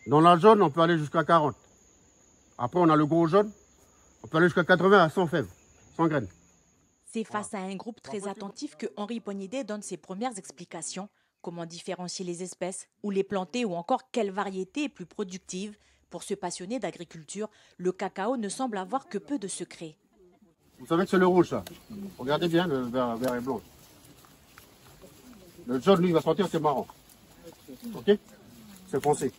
Dans la jaune, on peut aller jusqu'à 40. Après, on a le gros jaune, on peut aller jusqu'à 80 à 100 fèves, 100 graines. C'est face à un groupe très attentif que Henri Pognidé donne ses premières explications. Comment différencier les espèces, où les planter ou encore quelle variété est plus productive. Pour ce passionné d'agriculture, le cacao ne semble avoir que peu de secrets. Vous savez que c'est le rouge, ça. Regardez bien, le vert et blanc. Le jaune, lui, il va sortir, c'est marron. Ok? C'est foncé.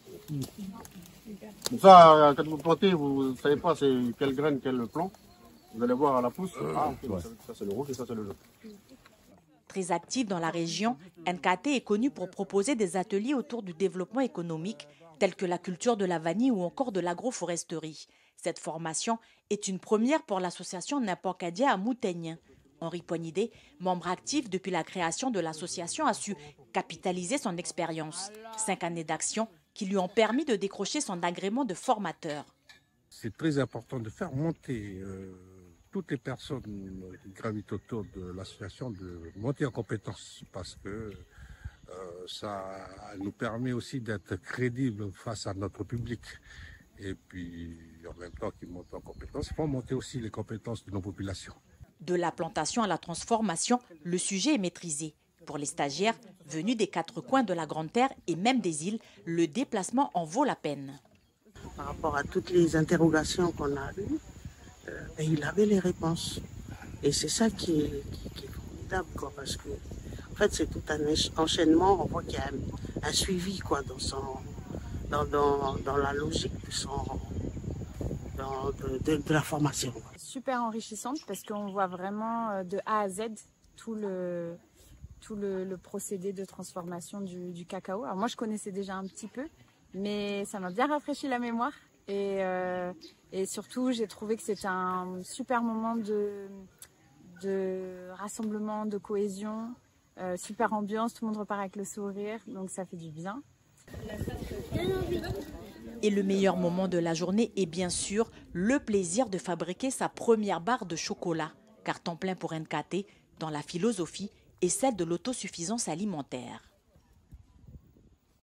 Comme ça, quand vous plantez, vous ne savez pas c'est quelle graine, quel plant. Vous allez voir à la pousse. Ah, ok, ça c'est le rouge et ça c'est le jaune. Très actif dans la région, NKT est connu pour proposer des ateliers autour du développement économique, tels que la culture de la vanille ou encore de l'agroforesterie. Cette formation est une première pour l'association Nimpankadia à Moutaigne. Henri Pognidé, membre actif depuis la création de l'association, a su capitaliser son expérience. 5 années d'action qui lui ont permis de décrocher son agrément de formateur. C'est très important de faire monter toutes les personnes qui gravitent autour de l'association, de monter en compétences, parce que ça nous permet aussi d'être crédibles face à notre public. Et puis, en même temps qu'ils montent en compétences, il faut monter aussi les compétences de nos populations. De la plantation à la transformation, le sujet est maîtrisé. Pour les stagiaires, venus des 4 coins de la Grande Terre et même des îles, le déplacement en vaut la peine. Par rapport à toutes les interrogations qu'on a eues, il avait les réponses. Et c'est ça qui est formidable, quoi, parce que en fait, c'est tout un enchaînement. On voit qu'il y a un suivi, quoi, dans la logique de la formation. Super enrichissante parce qu'on voit vraiment de A à Z tout le procédé de transformation du cacao. Alors moi, je connaissais déjà un petit peu, mais ça m'a bien rafraîchi la mémoire. Et surtout, j'ai trouvé que c'était un super moment de rassemblement, de cohésion, super ambiance, tout le monde repart avec le sourire, donc ça fait du bien. Et le meilleur moment de la journée est bien sûr le plaisir de fabriquer sa première barre de chocolat. Car temps plein pour NKT, dans la philosophie, et celle de l'autosuffisance alimentaire.